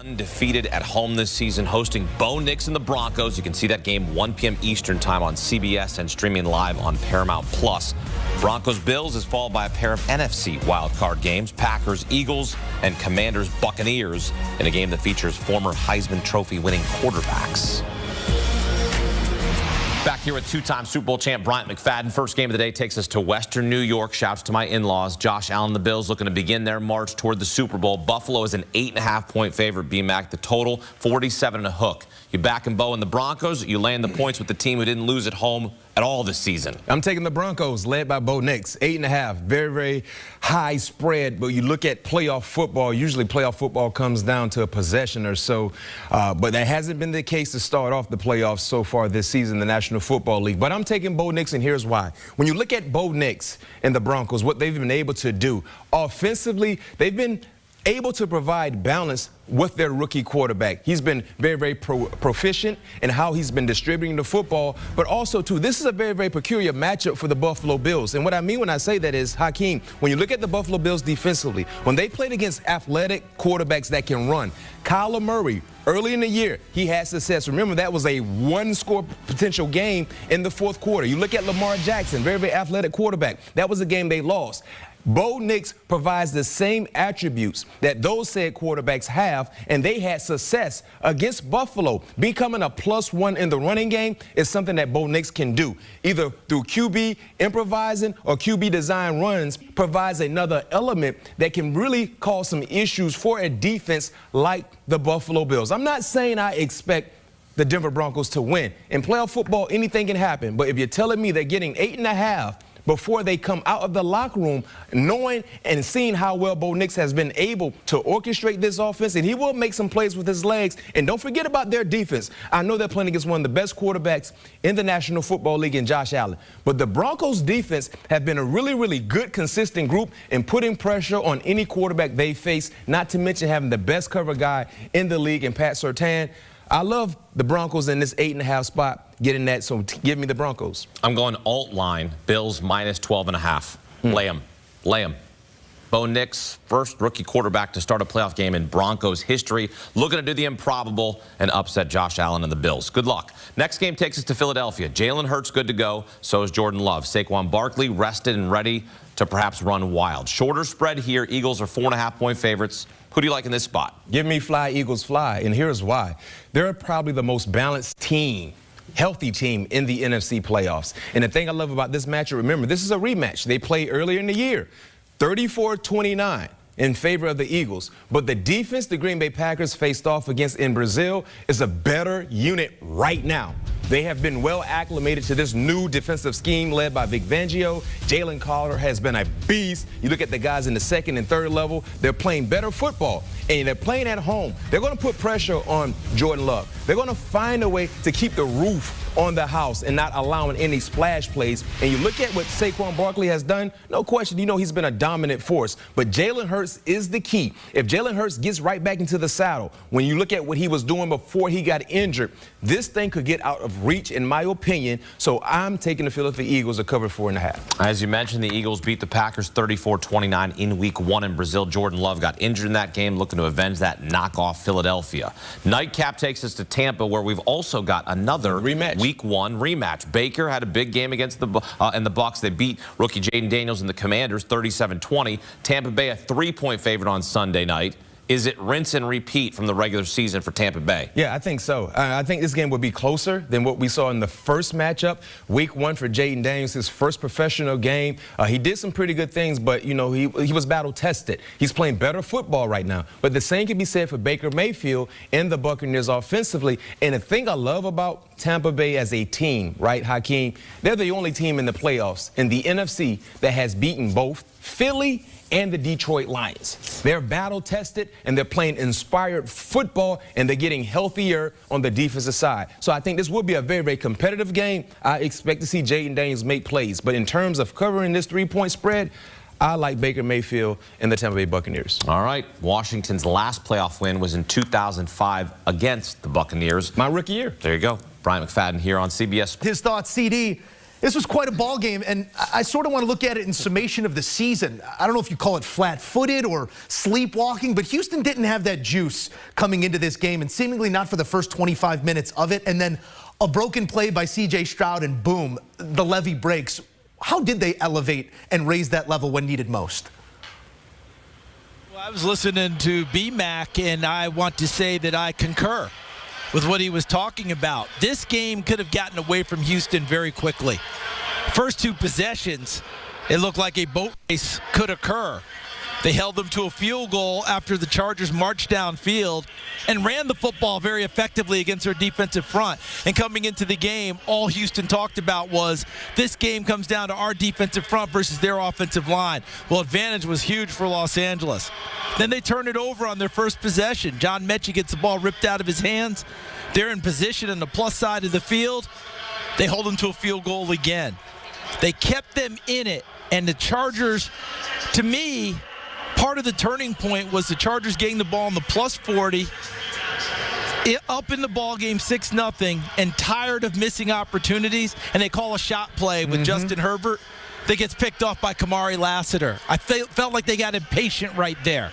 Undefeated at home this season, hosting Bo Nix and the Broncos. You can see that game 1 p.m. Eastern time on CBS and streaming live on Paramount+. Broncos Bills is followed by a pair of NFC wildcard games, Packers Eagles and Commanders Buccaneers, in a game that features former Heisman Trophy winning quarterbacks. Back here with two-time Super Bowl champ Bryant McFadden. First game of the day takes us to Western New York. Shouts to my in-laws. Josh Allen, the Bills, looking to begin their march toward the Super Bowl. Buffalo is an 8.5-point favorite. B-Mac, the total 47 and a hook. You backing Bo and the Broncos. You laying the points with the team who didn't lose at home at all this season. I'm taking the Broncos, led by Bo Nix. 8.5, very, very high spread. But you look at playoff football, usually playoff football comes down to a possession or so. But that hasn't been the case to start off the playoffs so far this season, the National Football League. But I'm taking Bo Nix, and here's why. When you look at Bo Nix and the Broncos, what they've been able to do offensively, they've been able to provide balance with their rookie quarterback. He's been very, very proficient in how he's been distributing the football, but also, too, this is a very, very peculiar matchup for the Buffalo Bills. And what I mean when I say that is, Hakeem, when you look at the Buffalo Bills defensively, when they played against athletic quarterbacks that can run, Kyler Murray, early in the year, he had success. Remember, that was a one-score potential game in the fourth quarter. You look at Lamar Jackson, very, very athletic quarterback. That was a game they lost. Bo Nix provides the same attributes that those said quarterbacks have, and they had success against Buffalo. Becoming a +1 in the running game is something that Bo Nix can do. Either through QB improvising or QB design runs provides another element that can really cause some issues for a defense like the Buffalo Bills. I'm not saying I expect the Denver Broncos to win. In playoff football, anything can happen. But if you're telling me they're getting 8.5 before they come out of the locker room, knowing and seeing how well Bo Nix has been able to orchestrate this offense, and he will make some plays with his legs. And don't forget about their defense. I know they're playing against one of the best quarterbacks in the National Football League in Josh Allen. But the Broncos defense have been a really, really good, consistent group in putting pressure on any quarterback they face, not to mention having the best cover guy in the league in Pat Surtain. I love the Broncos in this 8.5 spot, getting that, so give me the Broncos. I'm going alt line, Bills minus 12.5. Lay 'em. Lay 'em. Bo Nix, first rookie quarterback to start a playoff game in Broncos history, looking to do the improbable and upset Josh Allen and the Bills. Good luck. Next game takes us to Philadelphia. Jalen Hurts good to go, so is Jordan Love. Saquon Barkley rested and ready to perhaps run wild. Shorter spread here. Eagles are 4.5-point favorites. Who do you like in this spot? Give me fly, Eagles fly, and here's why. They're probably the most balanced team, healthy team in the NFC playoffs. And the thing I love about this matchup, remember, this is a rematch. They played earlier in the year, 34-29 in favor of the Eagles. But the defense the Green Bay Packers faced off against in Brazil is a better unit right now. They have been well acclimated to this new defensive scheme led by Vic Fangio. Jalen Carter has been a beast. You look at the guys in the second and third level, they're playing better football, and they're playing at home. They're going to put pressure on Jordan Love. They're going to find a way to keep the roof on the house and not allowing any splash plays. And you look at what Saquon Barkley has done, no question, you know he's been a dominant force. But Jalen Hurts is the key. If Jalen Hurts gets right back into the saddle, when you look at what he was doing before he got injured, this thing could get out of reach, in my opinion. So I'm taking the Philadelphia Eagles to cover 4.5. As you mentioned, the Eagles beat the Packers 34-29 in Week 1 in Brazil. Jordan Love got injured in that game, looking to avenge that knockoff Philadelphia. Nightcap takes us to Tampa, where we've also got another rematch. Week 1 rematch. Baker had a big game against the Bucs. They beat rookie Jaden Daniels and the Commanders 37-20. Tampa Bay a 3-point favorite on Sunday night. Is it rinse and repeat from the regular season for Tampa Bay? Yeah, I think so. I think this game would be closer than what we saw in the first matchup. Week 1 for Jaden Daniels, his first professional game. He did some pretty good things, but, you know, he was battle-tested. He's playing better football right now. But the same can be said for Baker Mayfield and the Buccaneers offensively. And the thing I love about Tampa Bay as a team, right, Hakeem, they're the only team in the playoffs in the NFC that has beaten both Philly and the Detroit Lions. They're battle-tested, and they're playing inspired football, and they're getting healthier on the defensive side. So I think this will be a very, very competitive game. I expect to see Jaden Daniels make plays. But in terms of covering this 3-point spread, I like Baker Mayfield and the Tampa Bay Buccaneers. All right. Washington's last playoff win was in 2005 against the Buccaneers. My rookie year. There you go. Bryant McFadden here on CBS. His thoughts, CD. This was quite a ball game, and I sort of want to look at it in summation of the season. I don't know if you call it flat-footed or sleepwalking, but Houston didn't have that juice coming into this game, and seemingly not for the first 25 minutes of it. And then a broken play by C.J. Stroud, and boom, the levee breaks. How did they elevate and raise that level when needed most? Well, I was listening to B-Mac, and I want to say that I concur with what he was talking about. This game could have gotten away from Houston very quickly. First two possessions, it looked like a boat race could occur. They held them to a field goal after the Chargers marched downfield and ran the football very effectively against their defensive front. And coming into the game, all Houston talked about was this game comes down to our defensive front versus their offensive line. Well, advantage was huge for Los Angeles. Then they turn it over on their first possession. John Mechie gets the ball ripped out of his hands. They're in position on the plus side of the field. They hold them to a field goal again. They kept them in it, and the Chargers, to me, part of the turning point was the Chargers getting the ball in the plus 40, up in the ball game 6-0, and tired of missing opportunities, and they call a shot play with Justin Herbert that gets picked off by Kamari Lassiter. I felt like they got impatient right there,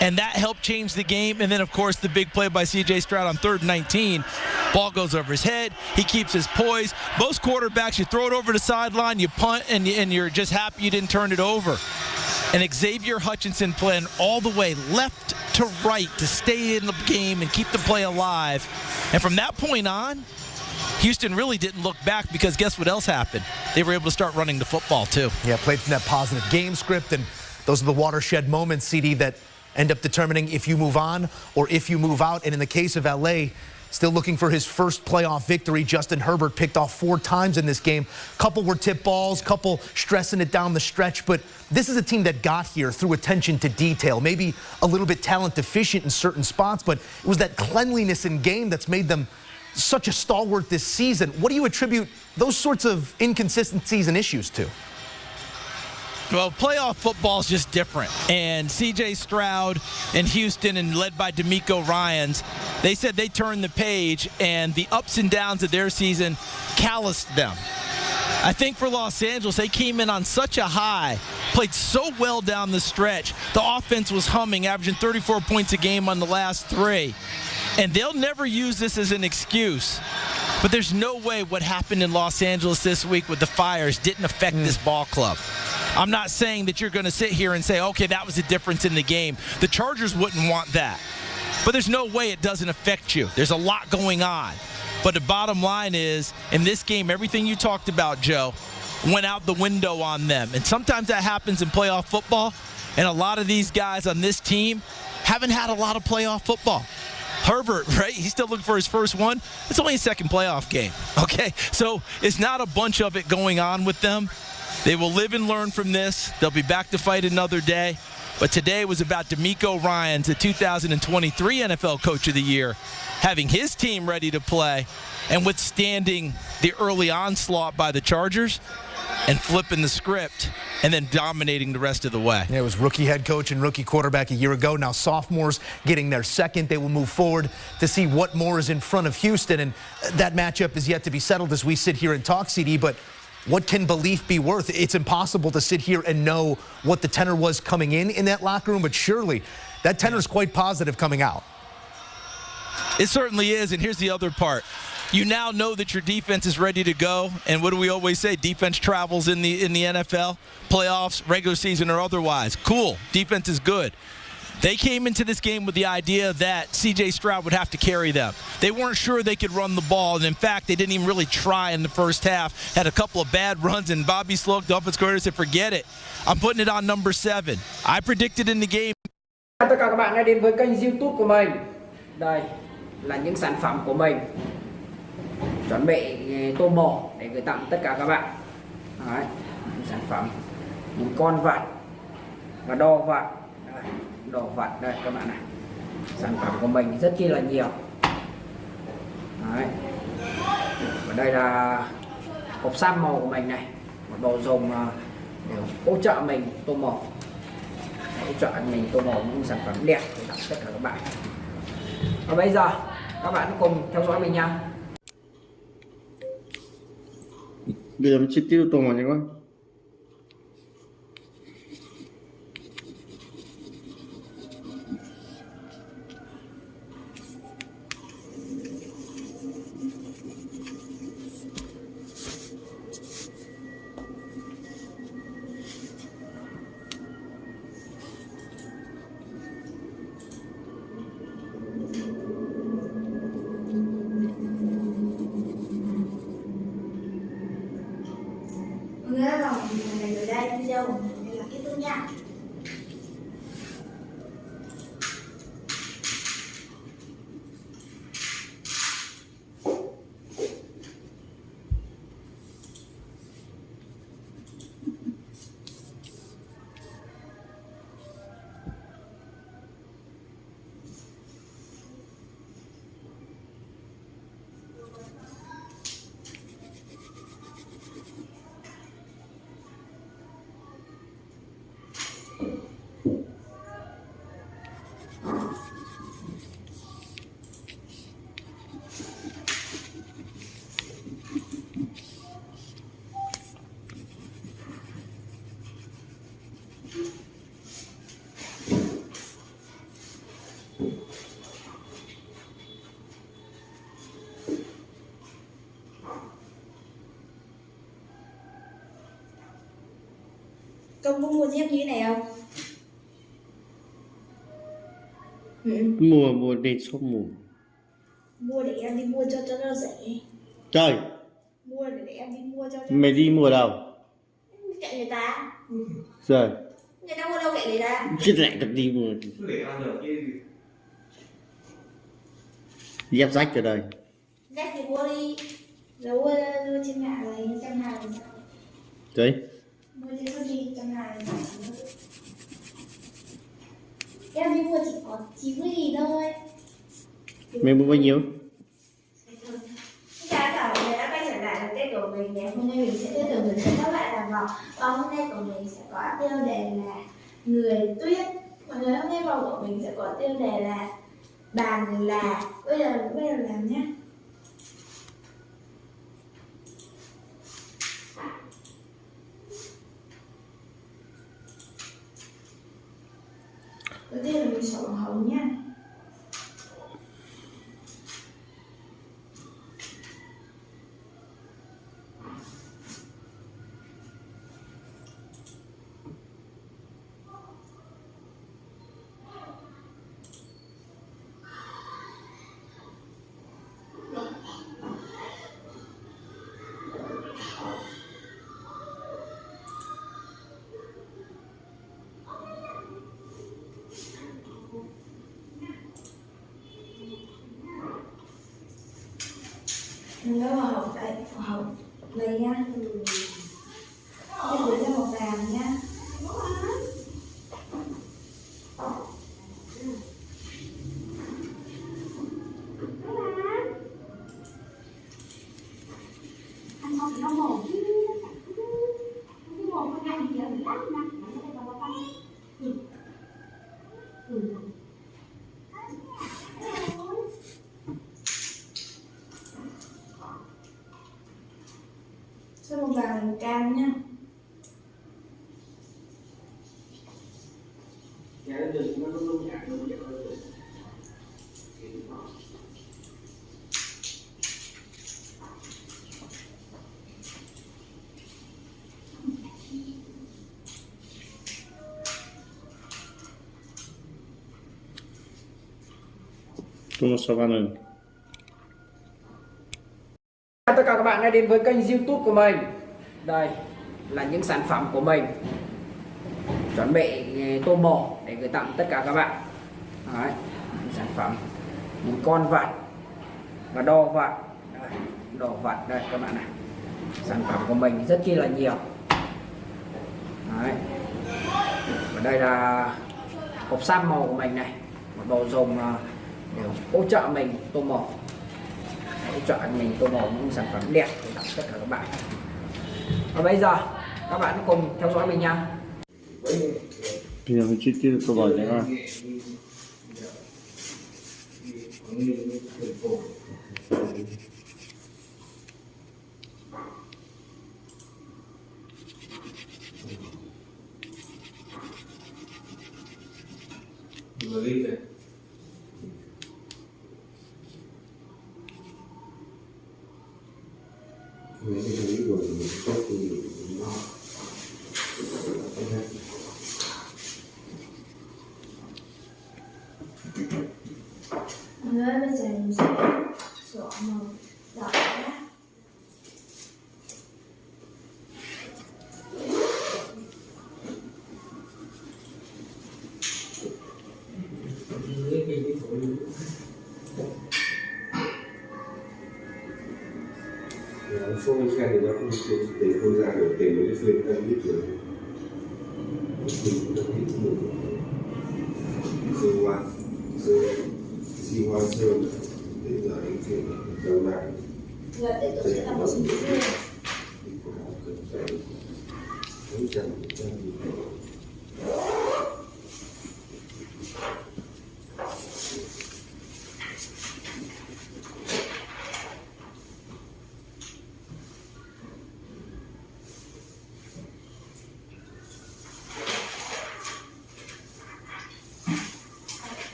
and that helped change the game. And then, of course, the big play by C.J. Stroud on 3rd and 19. Ball goes over his head. He keeps his poise. Most quarterbacks, you throw it over the sideline, you punt, and you're just happy you didn't turn it over. And Xavier Hutchinson playing all the way left to right to stay in the game and keep the play alive. And from that point on, Houston really didn't look back, because guess what else happened? They were able to start running the football too. Yeah, played from that positive game script, and those are the watershed moments, CD, that end up determining if you move on or if you move out. And in the case of LA, still looking for his first playoff victory. Justin Herbert picked off 4 times in this game. Couple were tip balls, couple stressing it down the stretch. But this is a team that got here through attention to detail, maybe a little bit talent deficient in certain spots, but it was that cleanliness in game that's made them such a stalwart this season. What do you attribute those sorts of inconsistencies and issues to? Well, playoff football is just different. And C.J. Stroud in Houston, and led by D'Amico Ryans, they said they turned the page, and the ups and downs of their season calloused them. I think for Los Angeles, they came in on such a high, played so well down the stretch. The offense was humming, averaging 34 points a game on the last 3. And they'll never use this as an excuse. But there's no way what happened in Los Angeles this week with the Fires didn't affect this ball club. I'm not saying that you're going to sit here and say, okay, that was a difference in the game. The Chargers wouldn't want that. But there's no way it doesn't affect you. There's a lot going on. But the bottom line is, in this game, everything you talked about, Joe, went out the window on them. And sometimes that happens in playoff football. And a lot of these guys on this team haven't had a lot of playoff football. Herbert, right? He's still looking for his first one. It's only his second playoff game, okay? So it's not a bunch of it going on with them. They will live and learn from this. They'll be back to fight another day. But today was about D'Amico Ryans, the 2023 NFL Coach of the Year, having his team ready to play and withstanding the early onslaught by the Chargers and flipping the script and then dominating the rest of the way. Yeah, it was rookie head coach and rookie quarterback a year ago. Now sophomores getting their second. They will move forward to see what more is in front of Houston. And that matchup is yet to be settled as we sit here and talk, CD. But what can belief be worth? It's impossible to sit here and know what the tenor was coming in that locker room. But surely that tenor is quite positive coming out. It certainly is. And here's the other part. You now know that your defense is ready to go. And what do we always say? Defense travels in the NFL, playoffs, regular season, or otherwise. Cool. Defense is good. They came into this game with the idea that C.J. Stroud would have to carry them. They weren't sure they could run the ball. And, in fact, they didn't even really try in the first half. Had a couple of bad runs, and Bobby Sloak, the offensive coordinator, said, forget it. I'm putting it on number 7. I predicted in the game. Tất cả các bạn đã đến với kênh YouTube của mình. Đây là những sản phẩm của mình. Chuẩn bị tô mổ để gửi tặng tất cả các bạn. Đấy, những sản phẩm, những con vật và đồ vật. Đây, đồ vật đây các bạn này. Sản phẩm của mình rất chi là nhiều. Đấy. Và đây là hộp sáp màu của mình này, một đồ dùng để hỗ trợ mình tô mổ. Hỗ trợ mình tô mổ những sản phẩm đẹp để tặng tất cả các bạn. Và bây giờ các bạn cùng theo dõi mình nha. Bây giờ mình chi tiết tô màu nhanh quá. Nghĩa là mình ở đây video của mình là kết thúc nha. Công có mua dép như thế này không? Mua đi shop mua. Mua để em đi mua cho nó rẻ. Trời, Mua để em đi mua cho mày đi mua đâu? kệ người ta. Rồi, Người ta mua đâu kệ người ta. chết lại tập đi mua. Dép rách ở đây. Dép thì mua đi. Giấu trên mạng này, trăm ngàn là sao? Đấy, Mua đi có gì trăm ngàn là sao? Em đi mua chỉ có 90.000 thôi. mày mua bao nhiêu? Chào cả người đã quay trở lại với kênh của mình. Ngày hôm nay mình sẽ tiếp tục hướng dẫn các bạn làm vòng. Và hôm nay của mình sẽ có tiêu đề là người tuyết. Và ngày hôm nay vòng của mình sẽ có tiêu đề là bàn là. Bây giờ làm nhé. Đầu tiên là mình sổ hồng nha. Mình lấy màu hồng đây, màu hồng đây nha. Em gửi ra màu vàng nha. Ăn xong thì nó màu chứ. Cái màu con này thì bị lắc nha. Cho màu vàng màu cam nha. Tu nó sao vào Chào tất cả các bạn đã đến với kênh YouTube của mình. Đây là những sản phẩm của mình chuẩn bị tô màu để gửi tặng tất cả các bạn. Đấy, những sản phẩm, những con vật và đồ vật. Đây, đồ vật đây các bạn này. Sản phẩm của mình rất chi là nhiều. Đấy. Và đây là hộp sam màu của mình này, một đồ dùng để hỗ trợ mình tô màu. Hỗ trợ mình tô màu những sản phẩm đẹp để tặng tất cả các bạn. Và bây giờ các bạn cùng theo dõi mình nha. Bây giờ mình chi tiết tô màu nhanh quá. mấy cái thứ của mình tốt thì nó Mọi người bây giờ mình sẽ chọn màu đỏ nhé. phone xe thì nó không để không ra được tiền với phim đang biết rồi phim đang biết rồi si hoa sơn đến giờ đến phim đầu này Người tự tổ chức là một sự kiện riêng.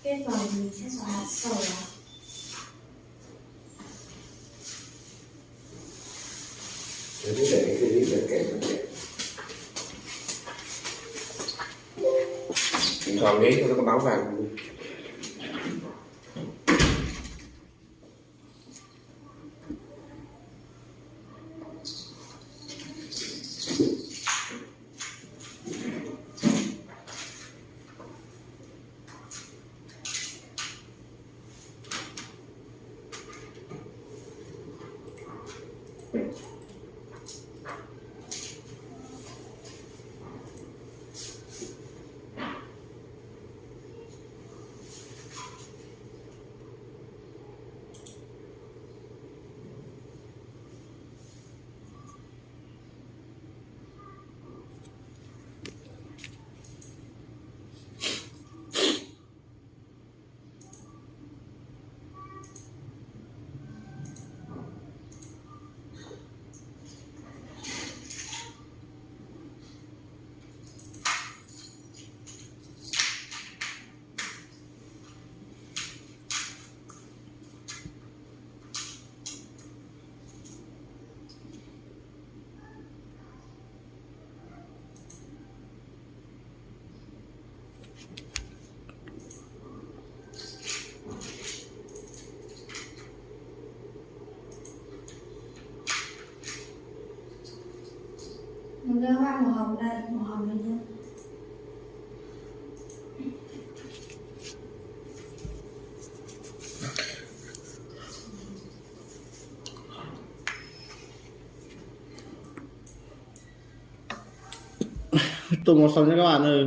Cái vòng mình sẽ xóa hạt sầu vào. Để cái gì để kẹp còn đấy nó có báo vàng Mình đưa hoa màu hồng đây, màu hồng này nhé. Tùng màu xong nha các bạn ơi.